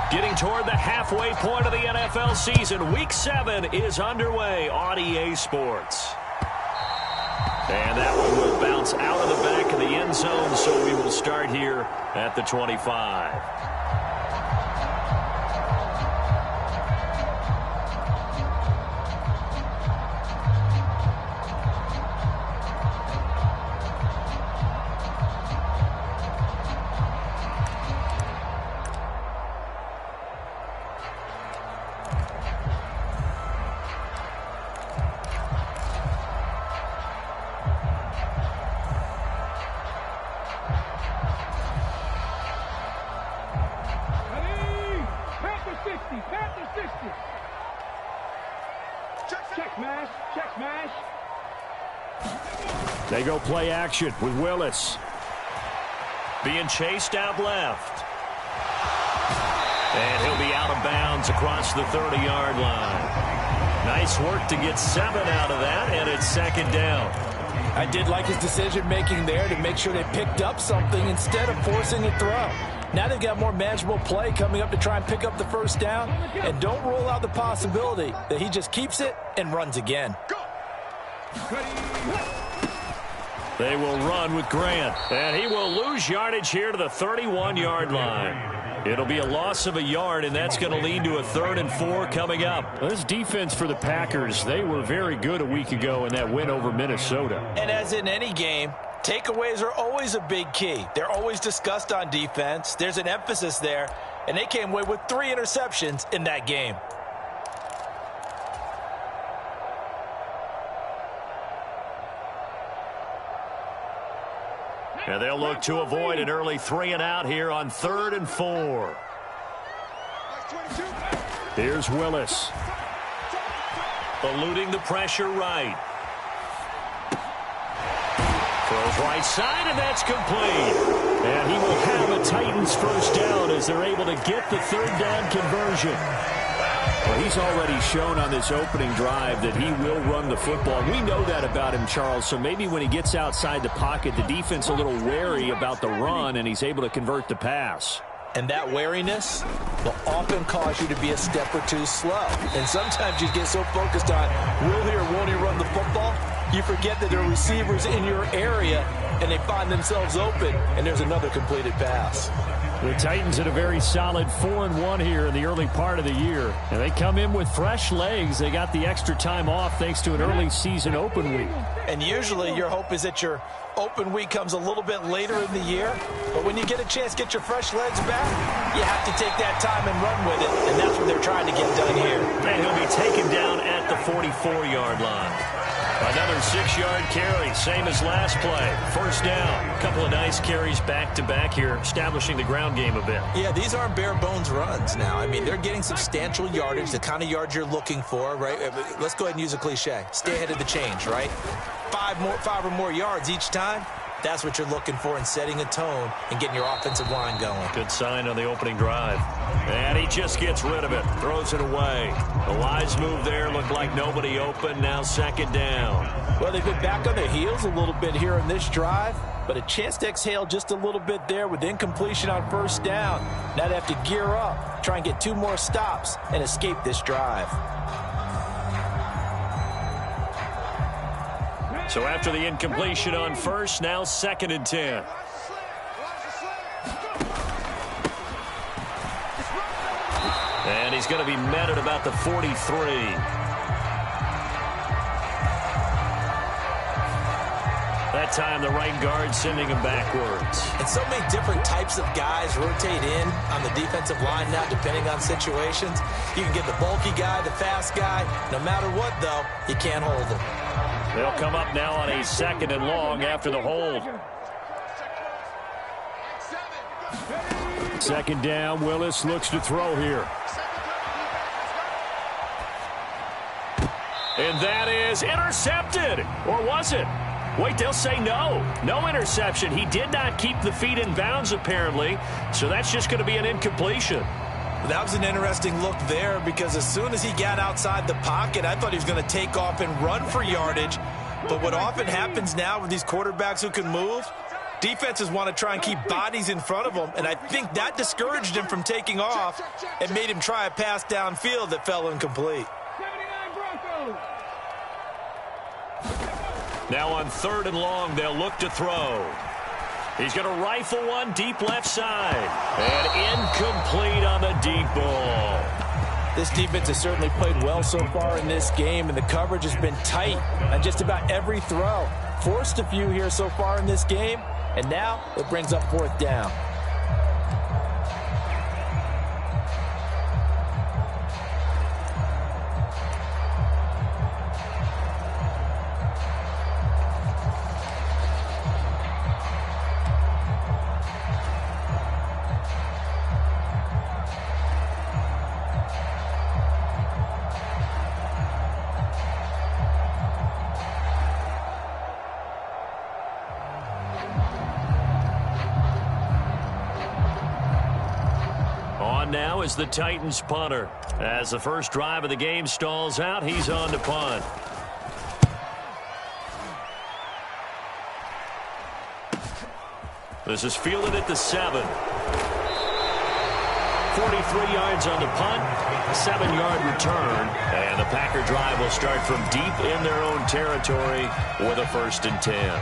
Getting toward the halfway point of the NFL season. Week 7 is underway on EA Sports. And that one will bounce out of the back of the end zone, so we will start here at the 25. They go play action with Willis. Being chased out left. And he'll be out of bounds across the 30-yard line. Nice work to get 7 out of that, and it's second down. I did like his decision-making there to make sure they picked up something instead of forcing a throw. Now they've got more manageable play coming up to try and pick up the first down, and don't rule out the possibility that he just keeps it and runs again. They will run with Grant, and he will lose yardage here to the 31-yard line. It'll be a loss of a yard, and that's going to lead to a 3rd and 4 coming up. This defense for the Packers, they were very good a week ago in that win over Minnesota. And as in any game, takeaways are always a big key. They're always discussed on defense. There's an emphasis there, and they came away with 3 interceptions in that game. And they'll look to avoid an early 3-and-out here on 3rd and 4. Here's Willis. Eluding the pressure right. Throws right side, and that's complete. And he will have a Titans first down as they're able to get the 3rd down conversion. Well, he's already shown on this opening drive that he will run the football. We know that about him, Charles, so maybe when he gets outside the pocket, the defense a little wary about the run, and he's able to convert the pass. And that wariness will often cause you to be a step or two slow. And sometimes you get so focused on will he or won't he run the football, you forget that there are receivers in your area, and they find themselves open, and there's another completed pass. The Titans had a very solid 4-1 here in the early part of the year. And they come in with fresh legs. They got the extra time off thanks to an early season open week. And usually your hope is that your open week comes a little bit later in the year. But when you get a chance to get your fresh legs back, you have to take that time and run with it. And that's what they're trying to get done here. And he'll be taken down at the 44-yard line. Another 6-yard carry, same as last play. First down. A couple of nice carries back-to-back here, establishing the ground game a bit. Yeah, these aren't bare-bones runs now. I mean, they're getting substantial yardage, the kind of yards you're looking for, right? Let's go ahead and use a cliche. Stay ahead of the change, right? 5 or more yards each time. That's what you're looking for in setting a tone and getting your offensive line going. Good sign on the opening drive. And he just gets rid of it. Throws it away. A wise move there. Looked like nobody open. Now second down. Well, they've been back on their heels a little bit here in this drive, but a chance to exhale just a little bit there with incompletion on first down. Now they have to gear up, try and get 2 more stops, and escape this drive. So after the incompletion on first, now 2nd and 10. And he's going to be met at about the 43. That time the right guard sending him backwards. And so many different types of guys rotate in on the defensive line now depending on situations. You can get the bulky guy, the fast guy. No matter what, though, you can't hold him. They'll come up now on a 2nd and long after the hold. Second down, Willis looks to throw here. And that is intercepted. Or was it? Wait, they'll say no. No interception. He did not keep the feet in bounds, apparently. So that's just going to be an incompletion. That was an interesting look there because as soon as he got outside the pocket, I thought he was going to take off and run for yardage. But what often happens now with these quarterbacks who can move, Defenses want to try and keep bodies in front of them, and I think that discouraged him from taking off and made him try a pass downfield that fell incomplete. Now on 3rd and long, they'll look to throw. He's going to rifle one deep left side. And incomplete on the deep ball. This defense has certainly played well so far in this game, and the coverage has been tight on just about every throw. Forced a few here so far in this game, and now it brings up 4th down. Now is the Titans punter. As the first drive of the game stalls out, he's on to punt. This is fielded at the 7. 43 yards on the punt, 7-yard return, and the Packer drive will start from deep in their own territory with a 1st and 10.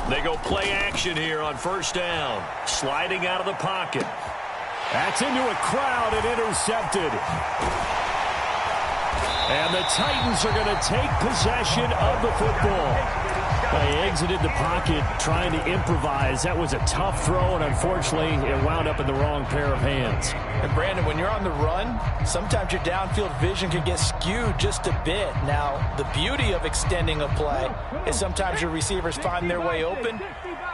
They go play action here on 1st down. Sliding out of the pocket. That's into a crowd and intercepted. And the Titans are going to take possession of the football. They exited the pocket trying to improvise. That was a tough throw, and unfortunately, it wound up in the wrong pair of hands. And Brandon, when you're on the run, sometimes your downfield vision can get skewed just a bit. Now, the beauty of extending a play is sometimes your receivers find their way open,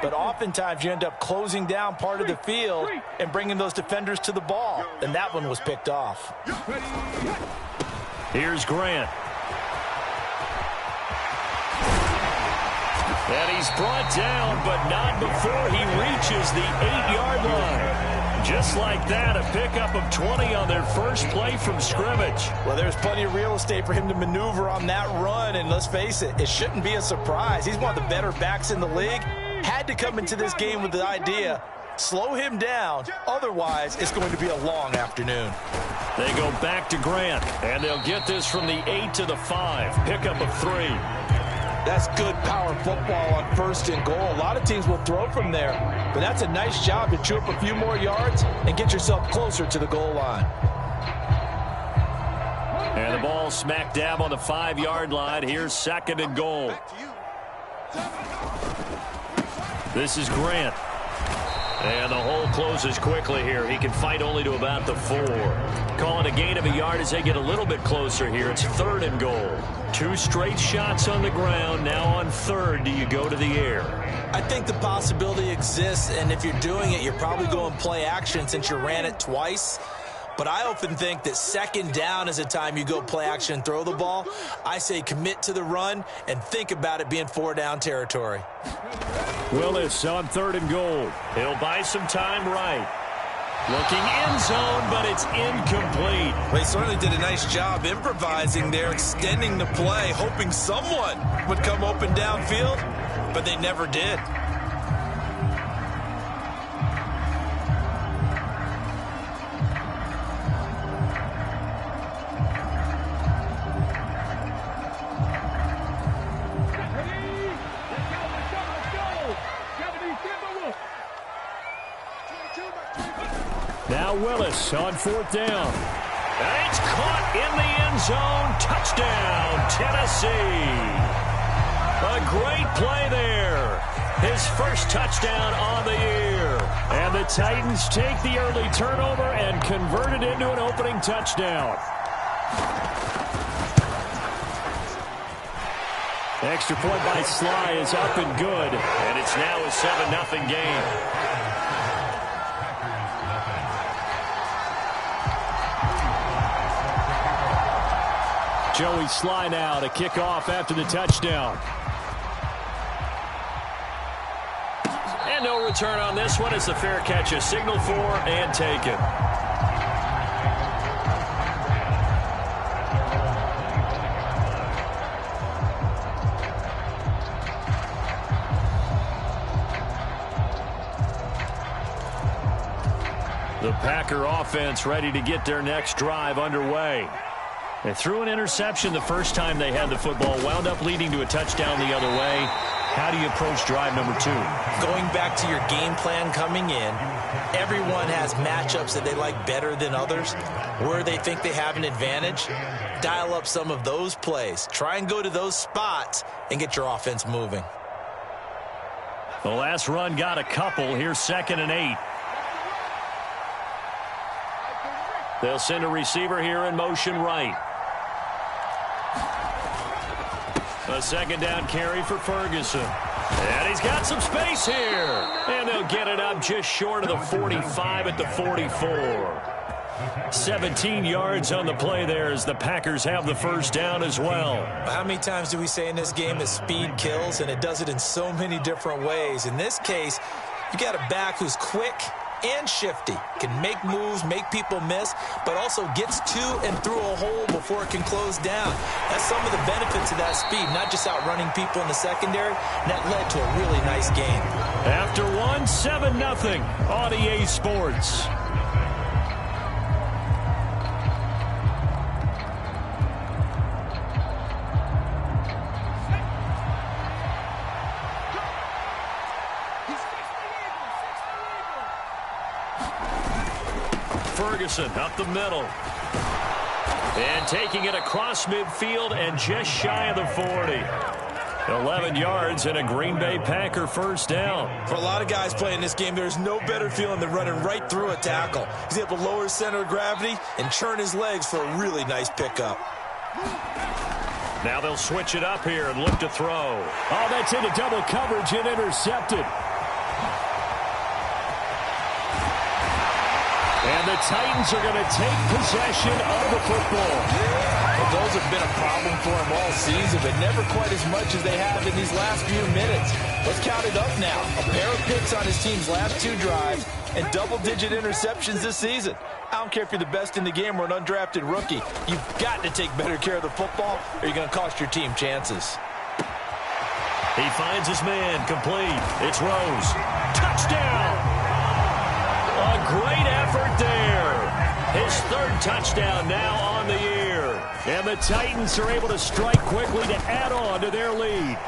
but oftentimes you end up closing down part of the field and bringing those defenders to the ball. And that one was picked off. Here's Grant. And he's brought down, but not before he reaches the 8-yard line. Just like that, a pickup of 20 on their first play from scrimmage. Well, there's plenty of real estate for him to maneuver on that run, and let's face it, it shouldn't be a surprise. He's one of the better backs in the league. Had to come into this game with the idea, slow him down, otherwise it's going to be a long afternoon. They go back to Grant, and they'll get this from the 8 to the 5. Pickup of 3. That's good power football on 1st and goal. A lot of teams will throw from there, but that's a nice job to chew up a few more yards and get yourself closer to the goal line. And the ball smack dab on the 5-yard line. Here's 2nd and goal. This is Grant. And the hole closes quickly here. He can fight only to about the 4. Calling a gain of a yard as they get a little bit closer here. It's 3rd and goal. 2 straight shots on the ground. Now on 3rd, do you go to the air? I think the possibility exists, and if you're doing it, you're probably going play action since you ran it twice. But I often think that 2nd down is a time you go play action and throw the ball. I say commit to the run and think about it being 4-down territory. Willis on 3rd and goal. He'll buy some time right. Looking end zone, but it's incomplete. Well, he certainly did a nice job improvising there, extending the play, hoping someone would come open downfield, but they never did. Now Willis on 4th down. And it's caught in the end zone. Touchdown, Tennessee. A great play there. His first touchdown on the year. And the Titans take the early turnover and convert it into an opening touchdown. Extra point by Sly is up and good. And it's now a 7-0 game. Joey Sly now to kick off after the touchdown. And no return on this one as the fair catch is signaled for and taken. The Packer offense ready to get their next drive underway. They threw an interception the first time they had the football, wound up leading to a touchdown the other way. How do you approach drive number 2? Going back to your game plan coming in, everyone has matchups that they like better than others. Where they think they have an advantage, dial up some of those plays. Try and go to those spots and get your offense moving. The last run got a couple. Here's 2nd and 8. They'll send a receiver here in motion right. A 2nd down carry for Ferguson. And he's got some space here. And they'll get it up just short of the 45 at the 44. 17 yards on the play there as the Packers have the first down as well. How many times do we say in this game that speed kills, and it does it in so many different ways? In this case, you got a back who's quick and shifty, can make moves, make people miss, but also gets to and through a hole before it can close down. That's some of the benefits of that speed, not just outrunning people in the secondary. And that led to a really nice game. After one, 7-0, RDA Sports. Ferguson up the middle. And taking it across midfield and just shy of the 40. 11 yards and a Green Bay Packer first down. For a lot of guys playing this game, there's no better feeling than running right through a tackle. He's able to lower his center of gravity and churn his legs for a really nice pickup. Now they'll switch it up here and look to throw. Oh, that's into double coverage and intercepted. And the Titans are going to take possession of the football. Well, those have been a problem for them all season, but never quite as much as they have in these last few minutes. Let's count it up now. A pair of picks on his team's last 2 drives and double-digit interceptions this season. I don't care if you're the best in the game or an undrafted rookie. You've got to take better care of the football or you're going to cost your team chances. He finds his man complete. It's Rose. Touchdown! A great effort there. His 3rd touchdown now on the year. And the Titans are able to strike quickly to add on to their lead.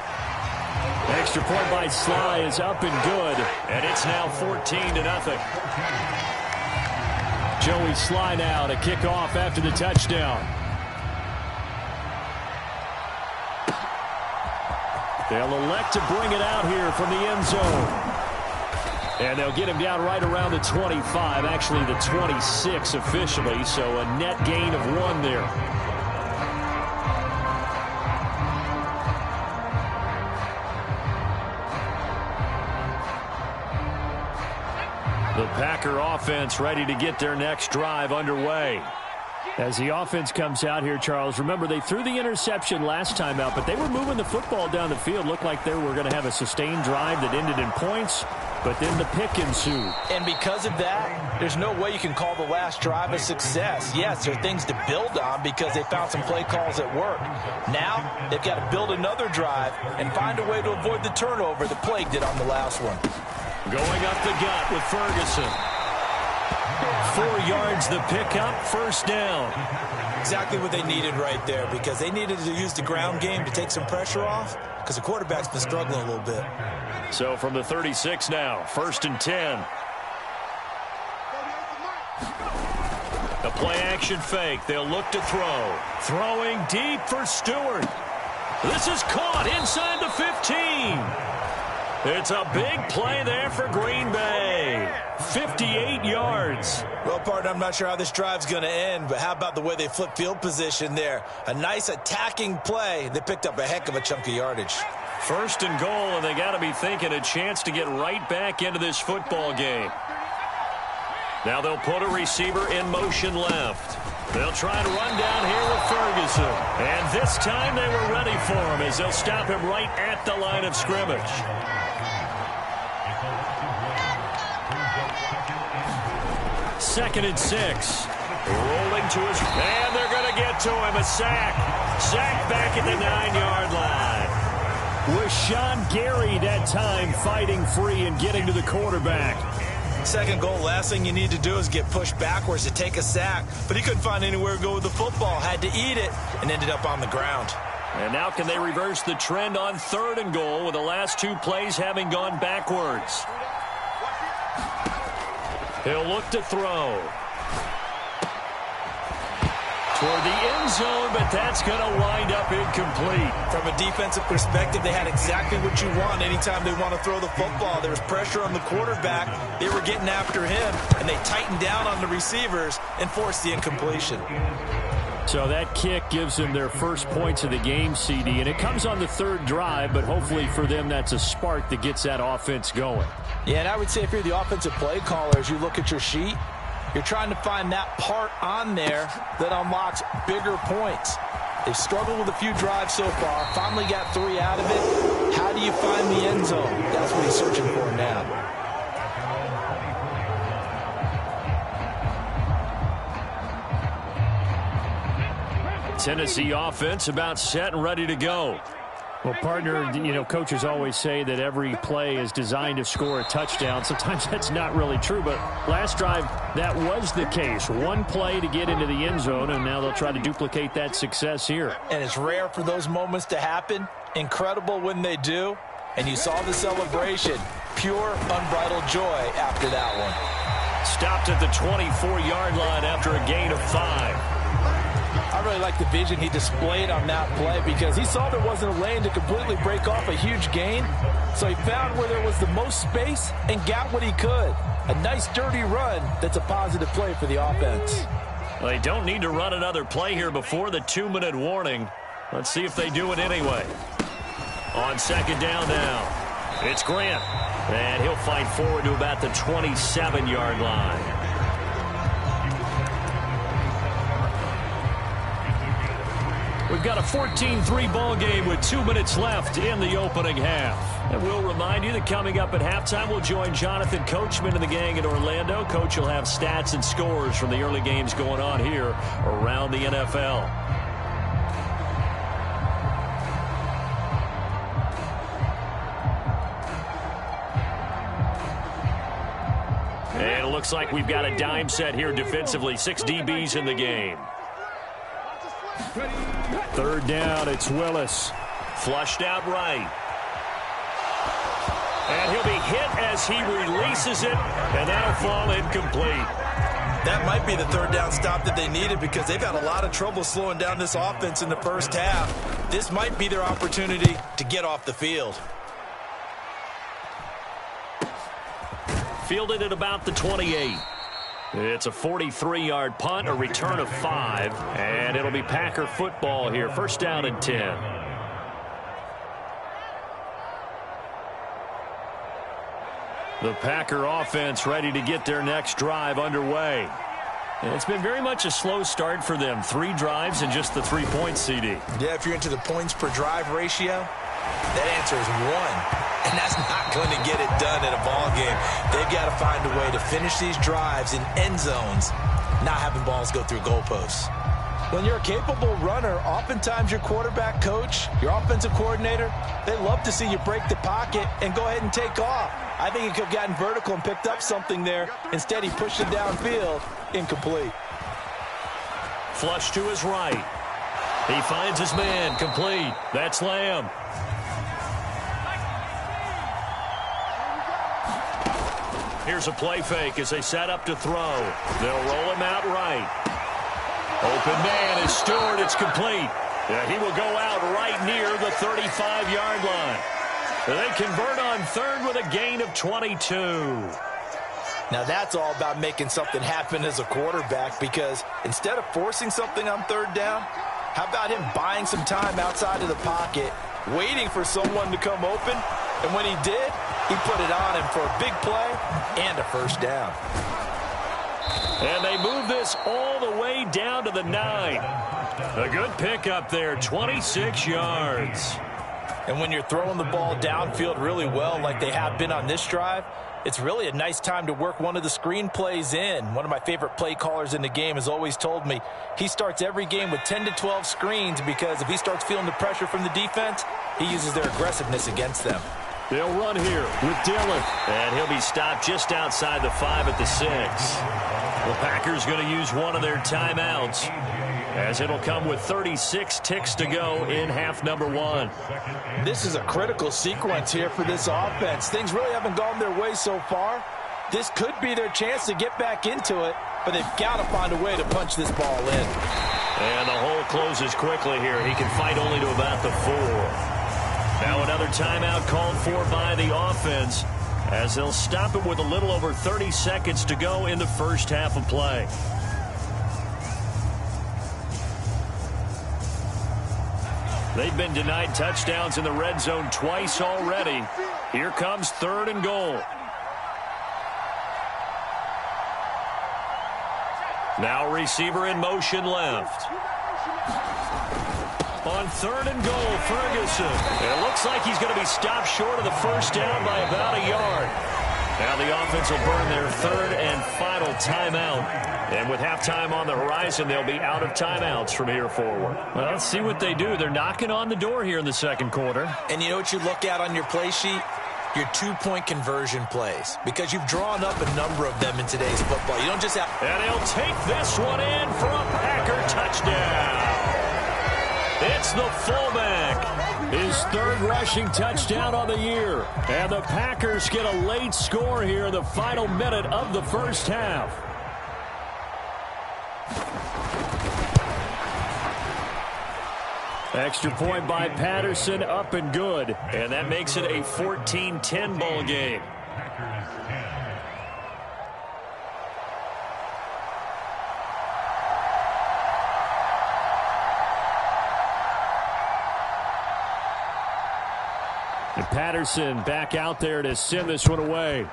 Extra point by Sly is up and good. And it's now 14-0. Joey Sly now to kick off after the touchdown. They'll elect to bring it out here from the end zone. And they'll get him down right around the 25, actually the 26 officially, so a net gain of 1 there. The Packer offense ready to get their next drive underway. As the offense comes out here, Charles, remember they threw the interception last time out, but they were moving the football down the field. Looked like they were going to have a sustained drive that ended in points, but then the pick ensued. And because of that, there's no way you can call the last drive a success. Yes, there are things to build on because they found some play calls that work. Now, they've got to build another drive and find a way to avoid the turnover that plagued it on the last one. Going up the gut with Ferguson. 4 yards the pickup, first down. Exactly what they needed right there because they needed to use the ground game to take some pressure off because the quarterback's been struggling a little bit. So from the 36 now, 1st and 10. A play-action fake. They'll look to throw. Throwing deep for Stewart. This is caught inside the 15. It's a big play there for Green Bay. 58 yards. Well, partner, I'm not sure how this drive's going to end, but how about the way they flip field position there? A nice attacking play. They picked up a heck of a chunk of yardage. 1st and goal, and they got to be thinking a chance to get right back into this football game. Now they'll put a receiver in motion left. They'll try to run down here with Ferguson. And this time they were ready for him as they'll stop him right at the line of scrimmage. 2nd and 6. Rolling to his, and they're going to get to him. A sack. Sack back at the 9-yard line. Was Sean Gary that time fighting free and getting to the quarterback. Second goal, last thing you need to do is get pushed backwards to take a sack. But he couldn't find anywhere to go with the football. Had to eat it and ended up on the ground. And now can they reverse the trend on 3rd and goal with the last 2 plays having gone backwards? He'll look to throw. Toward the end zone, but that's going to wind up incomplete. From a defensive perspective, they had exactly what you want anytime they want to throw the football. There was pressure on the quarterback. They were getting after him, and they tightened down on the receivers and forced the incompletion. So that kick gives them their first points of the game, CD, and it comes on the 3rd drive, but hopefully for them that's a spark that gets that offense going. Yeah, and I would say if you're the offensive play caller, as you look at your sheet, you're trying to find that part on there that unlocks bigger points. They've struggled with a few drives so far, finally got 3 out of it. How do you find the end zone? That's what he's searching for now. Tennessee offense about set and ready to go. Well, partner, coaches always say that every play is designed to score a touchdown. Sometimes that's not really true, but last drive, that was the case. One play to get into the end zone, and now they'll try to duplicate that success here. And it's rare for those moments to happen. Incredible when they do. And you saw the celebration. Pure, unbridled joy after that one. Stopped at the 24-yard line after a gain of 5. I really like the vision he displayed on that play because he saw there wasn't a lane to completely break off a huge gain. So he found where there was the most space and got what he could. A nice, dirty run that's a positive play for the offense. Well, they don't need to run another play here before the 2-minute warning. Let's see if they do it anyway. On 2nd down now, it's Grant. And he'll fight forward to about the 27-yard line. We've got a 14-3 ball game with 2 minutes left in the opening half. And we'll remind you that coming up at halftime, we'll join Jonathan Coachman and the gang in Orlando. Coach will have stats and scores from the early games going on here around the NFL. And it looks like we've got a dime set here defensively. 6 DBs in the game. 3rd down, it's Willis. Flushed out right. And he'll be hit as he releases it, and that'll fall incomplete. That might be the 3rd down stop that they needed because they've had a lot of trouble slowing down this offense in the first half. This might be their opportunity to get off the field. Fielded at about the 28. It's a 43-yard punt, a return of 5, and it'll be Packer football here. 1st down and 10. The Packer offense ready to get their next drive underway. And it's been very much a slow start for them. 3 drives and just the 3 points, CD. Yeah, if you're into the points per drive ratio, that answer is 1. And that's not going to get it done in a ball game. They've got to find a way to finish these drives in end zones, not having balls go through goalposts. When you're a capable runner, oftentimes your quarterback coach, your offensive coordinator, they love to see you break the pocket and go ahead and take off. I think he could have gotten vertical and picked up something there. Instead, he pushed it downfield, incomplete. Flush to his right. He finds his man, complete. That's Lamb. Here's a play fake as they set up to throw. They'll roll him out right. Open man is Stewart. It's complete. He will go out right near the 35-yard line. They convert on 3rd with a gain of 22. Now that's all about making something happen as a quarterback because instead of forcing something on 3rd down, how about him buying some time outside of the pocket, waiting for someone to come open, and when he did, he put it on him for a big play and a 1st down. And they move this all the way down to the 9. A good pickup there, 26 yards. And when you're throwing the ball downfield really well like they have been on this drive, it's really a nice time to work one of the screen plays in. One of my favorite play callers in the game has always told me he starts every game with 10 to 12 screens because if he starts feeling the pressure from the defense, he uses their aggressiveness against them. They'll run here with Dillon. And he'll be stopped just outside the 5 at the 6. The Packers going to use one of their timeouts, as it'll come with 36 ticks to go in half number 1. This is a critical sequence here for this offense. Things really haven't gone their way so far. This could be their chance to get back into it, but they've got to find a way to punch this ball in. And the hole closes quickly here. He can fight only to about the 4. Now another timeout called for by the offense, as they'll stop it with a little over 30 seconds to go in the first half of play. They've been denied touchdowns in the red zone twice already. Here comes 3rd and goal. Now receiver in motion left. On 3rd and goal, Ferguson. It looks like he's going to be stopped short of the first down by about a yard. Now the offense will burn their 3rd and final timeout. And with halftime on the horizon, they'll be out of timeouts from here forward. Well, let's see what they do. They're knocking on the door here in the second quarter. And you know what you look at on your play sheet? Your 2-point conversion plays, because you've drawn up a number of them in today's football. You don't just have... And he'll take this one in for a Packer touchdown. It's the fullback. His 3rd rushing touchdown on the year. And the Packers get a late score here in the final minute of the first half. Extra point by Patterson, up and good. And that makes it a 14-10 ball game. And Patterson back out there to send this one away.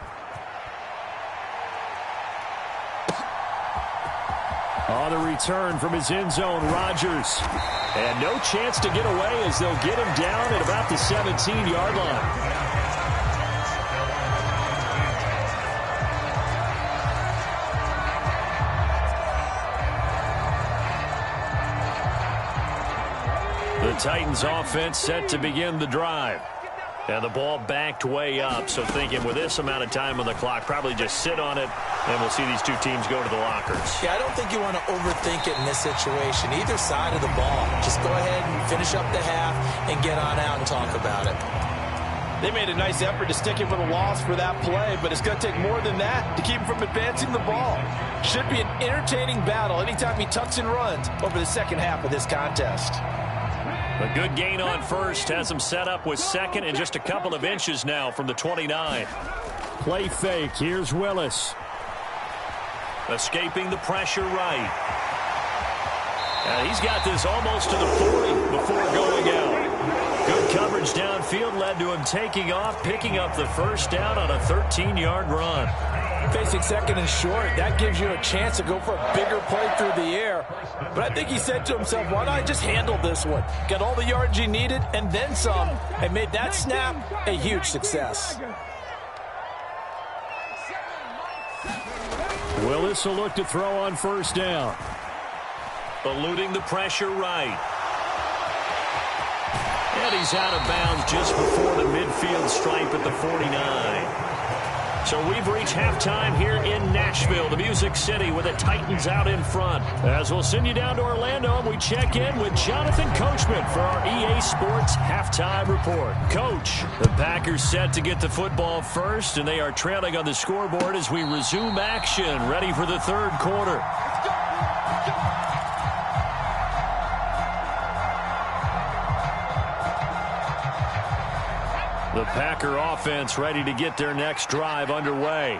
On the return from his end zone, Rodgers. And no chance to get away as they'll get him down at about the 17-yard line. The Titans offense set to begin the drive. And the ball backed way up, so thinking with this amount of time on the clock, probably just sit on it, and we'll see these two teams go to the lockers. Yeah, I don't think you want to overthink it in this situation. Either side of the ball. Just go ahead and finish up the half and get on out and talk about it. They made a nice effort to stick him with a loss for that play, but it's going to take more than that to keep him from advancing the ball. Should be an entertaining battle anytime he tucks and runs over the second half of this contest. A good gain on first has him set up with 2nd and just a couple of inches now from the 29. Play fake. Here's Willis. Escaping the pressure right. And he's got this almost to the 40 before going out. Good coverage downfield led to him taking off, picking up the first down on a 13-yard run. Facing 2nd and short, that gives you a chance to go for a bigger play through the air. But I think he said to himself, why not just handle this one? Got all the yards he needed and then some, and made that snap a huge success. Willis will look to throw on first down. Eluding the pressure right. And he's out of bounds just before the midfield stripe at the 49. So we've reached halftime here in Nashville, the Music City, with the Titans out in front. As we'll send you down to Orlando, and we check in with Jonathan Coachman for our EA Sports Halftime Report. Coach, the Packers set to get the football first, and they are trailing on the scoreboard as we resume action, ready for the 3rd quarter. The Packer offense ready to get their next drive underway.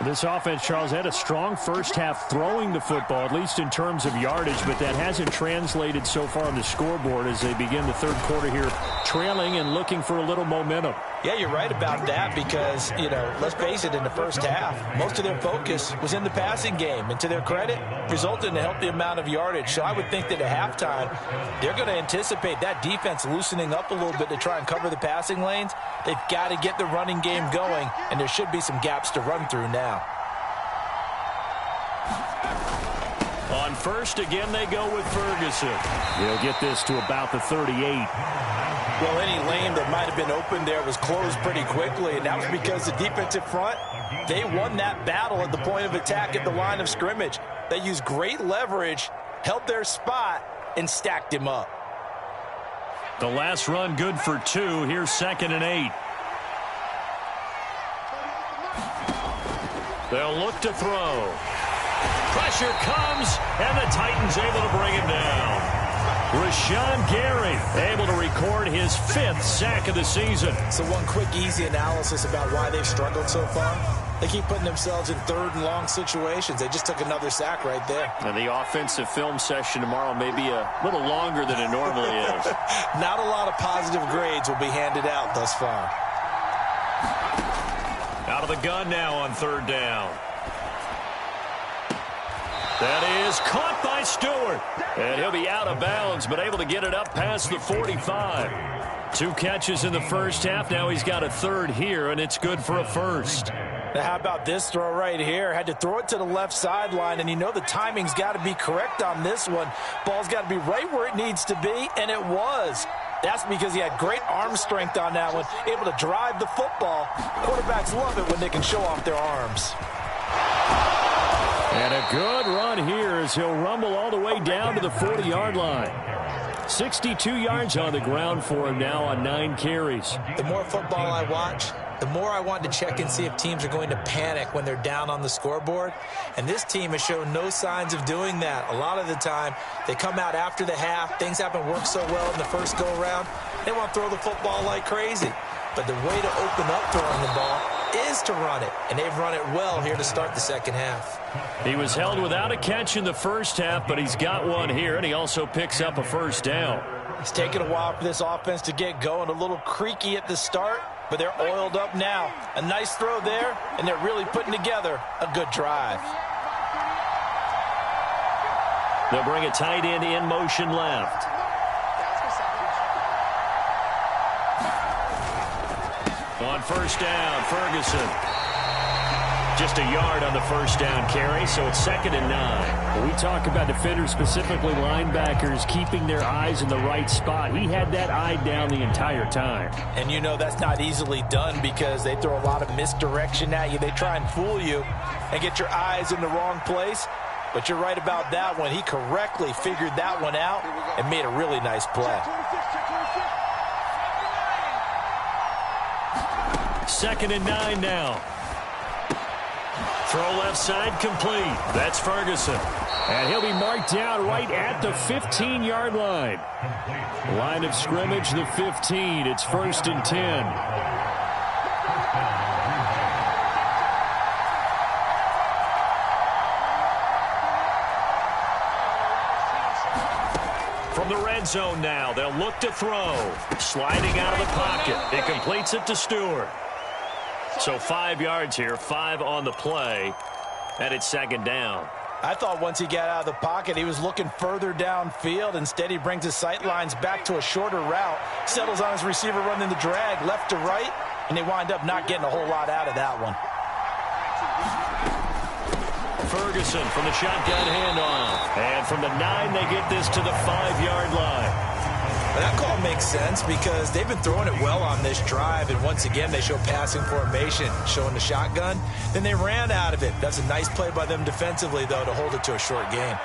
This offense, Charles, had a strong first half throwing the football, at least in terms of yardage, but that hasn't translated so far on the scoreboard as they begin the 3rd quarter here, trailing and looking for a little momentum. Yeah, you're right about that because, let's face it, in the first half, most of their focus was in the passing game. And to their credit, resulted in a healthy amount of yardage. So I would think that at halftime, they're going to anticipate that defense loosening up a little bit to try and cover the passing lanes. They've got to get the running game going, and there should be some gaps to run through now. On first, again, they go with Ferguson. They'll get this to about the 38. Well, any lane that might have been open there was closed pretty quickly, and that was because the defensive front, they won that battle at the point of attack at the line of scrimmage. They used great leverage, held their spot, and stacked him up. The last run good for 2. Here's 2nd and 8. They'll look to throw. Pressure comes, and the Titans able to bring him down. Rashawn Gary able to record his 5th sack of the season. So one quick, easy analysis about why they've struggled so far. They keep putting themselves in 3rd and long situations. They just took another sack right there. And the offensive film session tomorrow may be a little longer than it normally is. Not a lot of positive grades will be handed out thus far. Out of the gun now on 3rd down. That is caught by Stewart. And he'll be out of bounds, but able to get it up past the 45. 2 catches in the first half. Now he's got a 3rd here, and it's good for a 1st. Now, how about this throw right here? Had to throw it to the left sideline, and the timing's got to be correct on this one. Ball's got to be right where it needs to be, and it was. That's because he had great arm strength on that one, able to drive the football. Quarterbacks love it when they can show off their arms. And a good run here as he'll rumble all the way down to the 40-yard line. 62 yards on the ground for him now on 9 carries. The more football I watch, the more I want to check and see if teams are going to panic when they're down on the scoreboard. And this team has shown no signs of doing that. A lot of the time, they come out after the half. Things haven't worked so well in the first go-around. They want to throw the football like crazy. But the way to open up throwing the ball is to run it. And they've run it well here to start the second half. He was held without a catch in the first half, but he's got one here, and he also picks up a 1st down. It's taken a while for this offense to get going. A little creaky at the start, but they're oiled up now. A nice throw there, and they're really putting together a good drive. They'll bring a tight end in motion left. On 1st down, Ferguson. Just a yard on the 1st down carry, so it's 2nd and 9. When we talk about defenders, specifically linebackers, keeping their eyes in the right spot. He had that eye down the entire time. And that's not easily done because they throw a lot of misdirection at you. They try and fool you and get your eyes in the wrong place. But you're right about that one. He correctly figured that one out and made a really nice play. 2nd and 9 now. Throw left side complete. That's Ferguson. And he'll be marked down right at the 15-yard line. Line of scrimmage, the 15. It's 1st and 10. From the red zone now, they'll look to throw. Sliding out of the pocket. It completes it to Stewart. So 5 yards here, 5 on the play, and it's 2nd down. I thought once he got out of the pocket, he was looking further downfield. Instead, he brings his sight lines back to a shorter route, settles on his receiver running the drag left to right, and they wind up not getting a whole lot out of that one. Ferguson from the shotgun handoff. And from the 9, they get this to the 5-yard line. That call makes sense because they've been throwing it well on this drive, and once again they show passing formation, showing the shotgun. Then they ran out of it. That's a nice play by them defensively, though, to hold it to a short gain.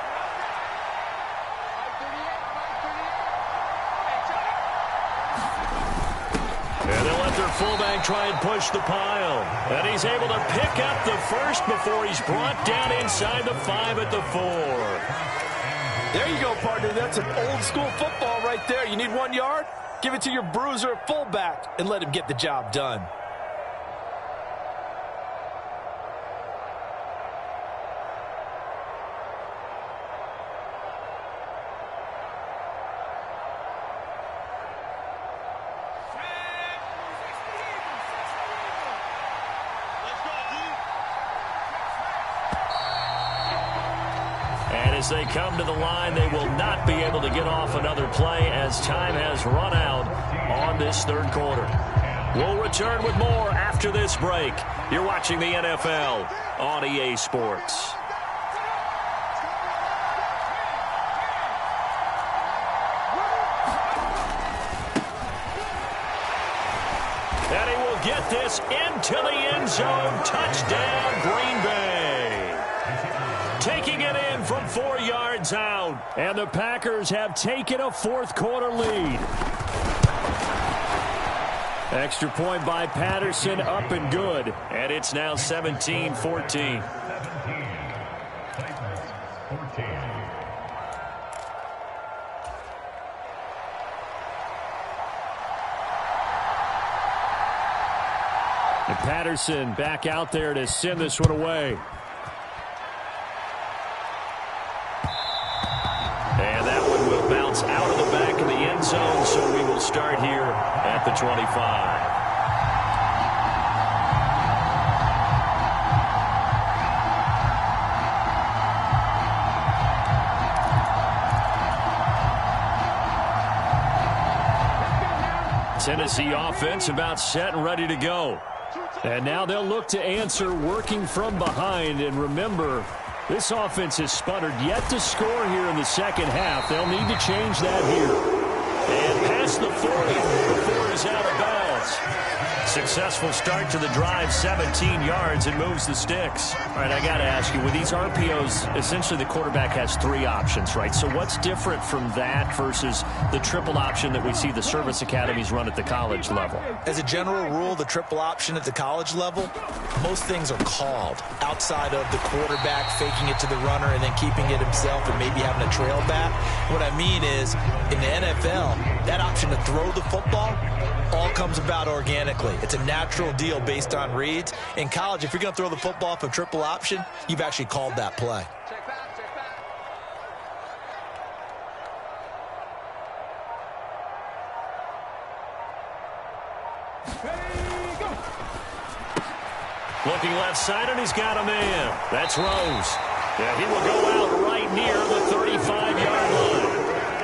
And they'll let their fullback try and push the pile. And he's able to pick up the 1st before he's brought down inside the 5 at the 4. There you go, partner. That's an old-school football right there. You need 1 yard? Give it to your bruiser fullback and let him get the job done. As they come to the line, they will not be able to get off another play as time has run out on this third quarter. We'll return with more after this break. You're watching the NFL on EA Sports. And he will get this into the end zone. Touchdown, Green Bay. Taking it in from 4 yards out. And the Packers have taken a fourth quarter lead. Extra point by Patterson, up and good. And it's now 17-14. And Patterson back out there to send this one away. And that one will bounce out of the back of the end zone, so we will start here at the 25. Tennessee offense about set and ready to go. And now they'll look to answer working from behind. And remember, this offense has sputtered yet to score here in the second half. They'll need to change that here. And past the 40 before it is out of bounds. Successful start to the drive, 17 yards, and moves the sticks. All right, I got to ask you, with these RPOs, essentially the quarterback has 3 options, right? So what's different from that versus the triple option that we see the service academies run at the college level? As a general rule, the triple option at the college level, most things are called outside of the quarterback faking it to the runner and then keeping it himself and maybe having a trail back. What I mean is, in the NFL, that option to throw the football all comes about organically. It's a natural deal based on reads. In college, if you're going to throw the football off a triple option, you've actually called that play. Looking left side, and he's got a man. That's Rose. Yeah, he will go out right near the 35-yard line.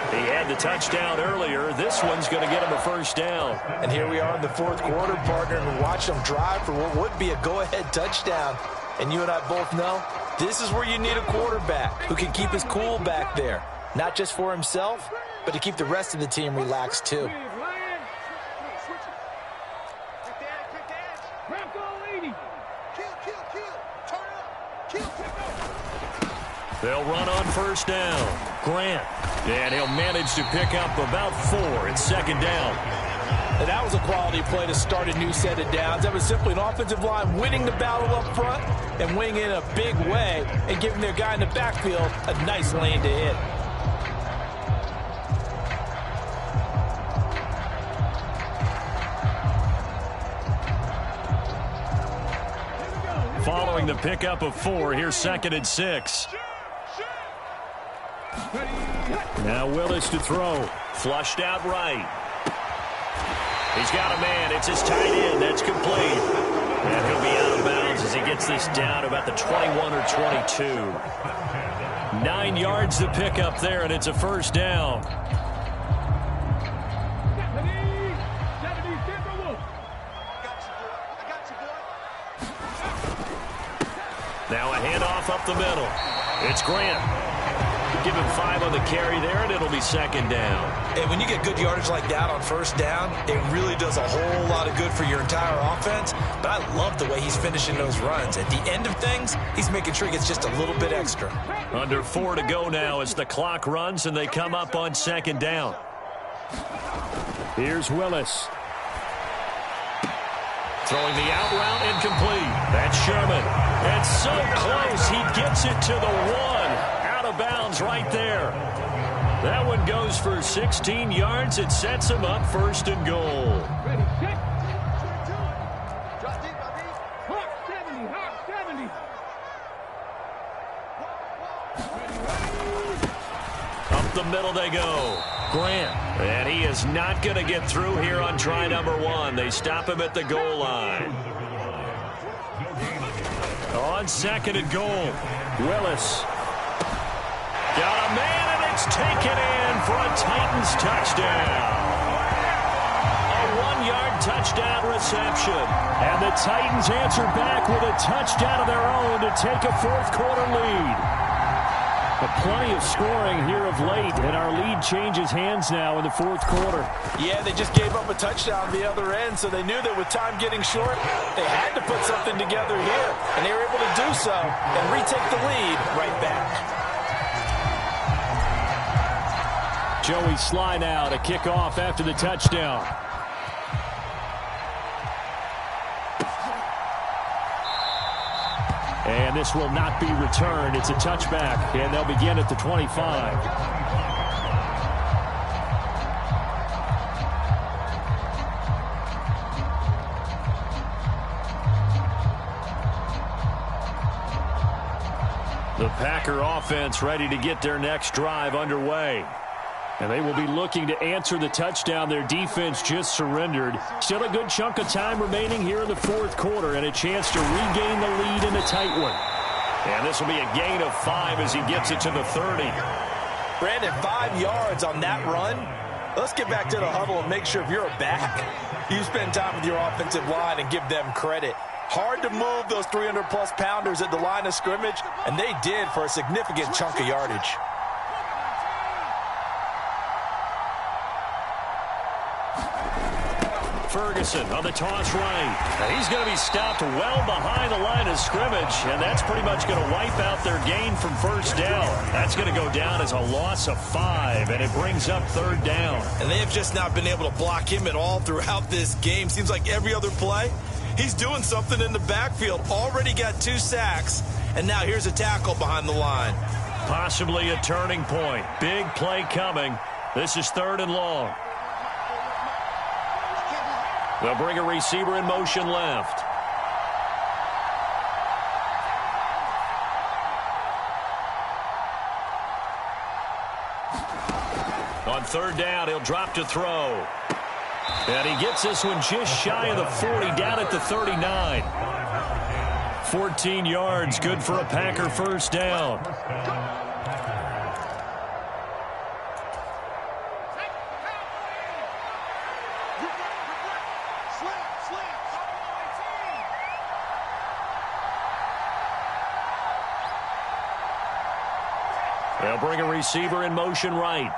He had the touchdown earlier. This one's going to get him a first down. And here we are in the fourth quarter, partner, and watch them drive for what would be a go-ahead touchdown. And you and I both know this is where you need a quarterback who can keep his cool back there. Not just for himself, but to keep the rest of the team relaxed too. They'll run on first down. Grant. And he'll manage to pick up about 4. It's second down. And that was a quality play to start a new set of downs. That was simply an offensive line winning the battle up front and winning in a big way and giving their guy in the backfield a nice lane to hit. Following the pickup of 4, here's second and 6. Now Willis to throw. Flushed out right. He's got a man. It's his tight end. That's complete. And he'll be out of bounds as he gets this down about the 21 or 22. 9 yards to pick up there, and it's a first down. Now a handoff up the middle. It's Grant. Give him 5 on the carry there, and it'll be second down. And when you get good yardage like that on first down, it really does a whole lot of good for your entire offense. But I love the way he's finishing those runs. At the end of things, he's making sure he gets just a little bit extra. Under 4 to go now as the clock runs, and they come up on second down. Here's Willis. Throwing the out route, incomplete. That's Sherman. And so close, he gets it to the 1. Out of bounds right there. That one goes for 16 yards. It sets him up first and goal. Up the middle they go. Grant. And he is not going to get through here on try number 1. They stop him at the goal line. On second and goal, Willis. Got a man, and it's taken in for a Titans touchdown. A 1-yard touchdown reception. And the Titans answer back with a touchdown of their own to take a fourth-quarter lead. But plenty of scoring here of late, and our lead changes hands now in the fourth quarter. Yeah, they just gave up a touchdown the other end, so they knew that with time getting short, they had to put something together here, and they were able to do so and retake the lead right back. Joey Sly now to kick off after the touchdown. And this will not be returned. It's a touchback, and they'll begin at the 25. The Packer offense ready to get their next drive underway. And they will be looking to answer the touchdown their defense just surrendered. Still a good chunk of time remaining here in the fourth quarter and a chance to regain the lead in a tight one. And this will be a gain of 5 as he gets it to the 30. Brandon, 5 yards on that run. Let's get back to the huddle and make sure if you're a back, you spend time with your offensive line and give them credit. Hard to move those 300-plus pounders at the line of scrimmage, and they did for a significant chunk of yardage. Ferguson on the toss right. And he's going to be stopped well behind the line of scrimmage, and that's pretty much going to wipe out their gain from first down. That's going to go down as a loss of 5, and it brings up third down. And they have just not been able to block him at all throughout this game. Seems like every other play, he's doing something in the backfield. Already got 2 sacks, and now here's a tackle behind the line. Possibly a turning point. Big play coming. This is third and long. They'll bring a receiver in motion left. On third down, he'll drop to throw. And he gets this one just shy of the 40, down at the 39. 14 yards, good for a Packer first down. They'll bring a receiver in motion right.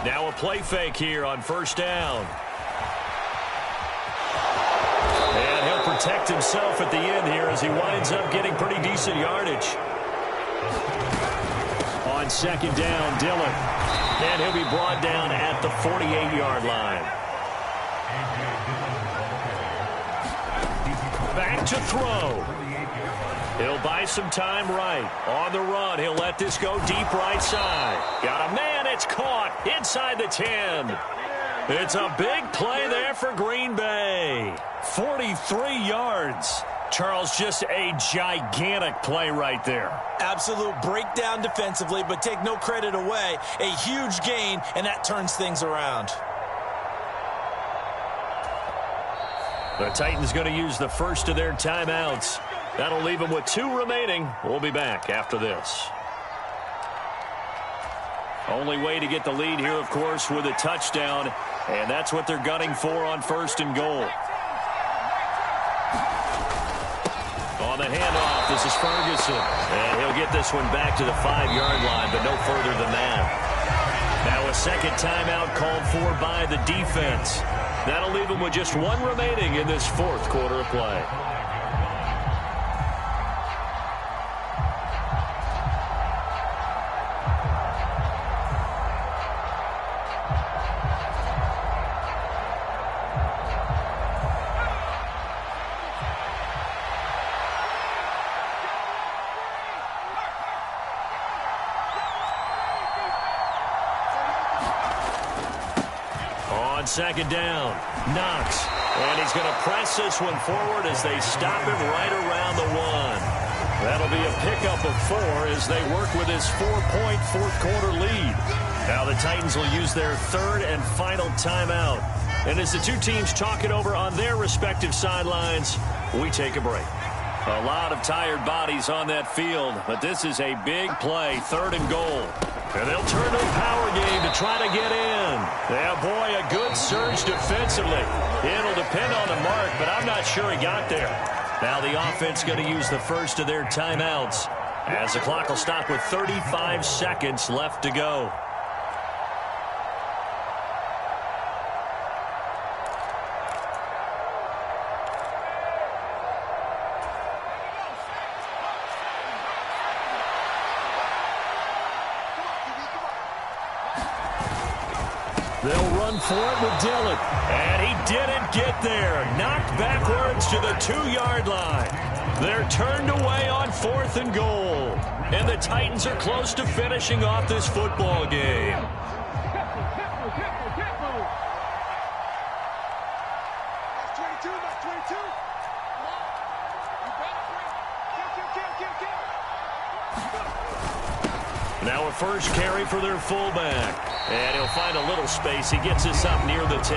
Now a play fake here on first down. And he'll protect himself at the end here as he winds up getting pretty decent yardage. On second down, Dillon. And he'll be brought down at the 48-yard line. Back to throw. He'll buy some time right. On the run, he'll let this go deep right side. Got a man, it's caught inside the 10. It's a big play there for Green Bay. 43 yards. Charles, just a gigantic play right there. Absolute breakdown defensively, but take no credit away. A huge gain, and that turns things around. The Titans going to use the first of their timeouts. That'll leave them with 2 remaining. We'll be back after this. Only way to get the lead here, of course, with a touchdown, and that's what they're gunning for on first and goal. On the handoff, this is Ferguson, and he'll get this one back to the 5-yard line, but no further than that. Now a second timeout called for by the defense. That'll leave them with just 1 remaining in this fourth quarter of play. Second down, Knox, and he's going to press this one forward as they stop him right around the 1. That'll be a pickup of 4 as they work with his 4-point fourth quarter lead. Now the Titans will use their third and final timeout. And as the two teams talk it over on their respective sidelines, we take a break. A lot of tired bodies on that field, but this is a big play, 3rd and goal. And they'll turn to the power game to try to get in. Yeah, boy, a good surge defensively. It'll depend on the mark, but I'm not sure he got there. Now the offense going to use the first of their timeouts as the clock will stop with 35 seconds left to go. They'll run for it with Dillon. And he didn't get there. Knocked backwards to the 2-yard line. They're turned away on 4th and goal. And the Titans are close to finishing off this football game. Now a first carry for their fullback. And he'll find a little space. He gets us up near the 10.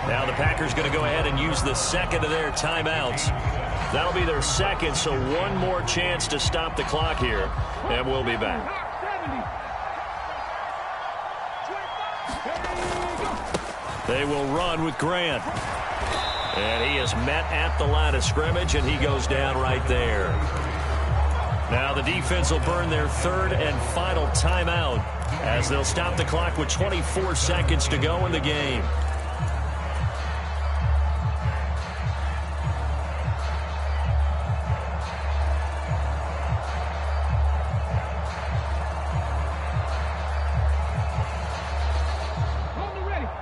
Now the Packers going to go ahead and use the second of their timeouts. That'll be their second, so one more chance to stop the clock here. And we'll be back. They will run with Grant. And he is met at the line of scrimmage, and he goes down right there. Now the defense will burn their 3rd and final timeout as they'll stop the clock with 24 seconds to go in the game.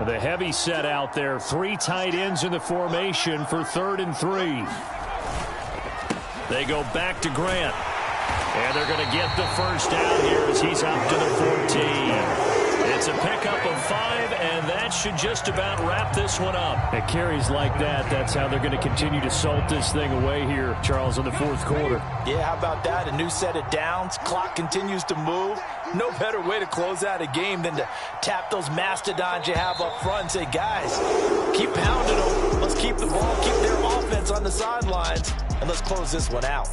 The heavy set out there. 3 tight ends in the formation for 3rd and 3. They go back to Grant. And they're going to get the first down here as he's out to the 14. It's a pickup of 5, and that should just about wrap this one up. At carries like that, that's how they're going to continue to salt this thing away here, Charles, in the 4th quarter. Yeah, how about that? A new set of downs. Clock continues to move. No better way to close out a game than to tap those mastodons you have up front and say, guys, keep pounding them. Let's keep the ball, keep their offense on the sidelines, and let's close this one out.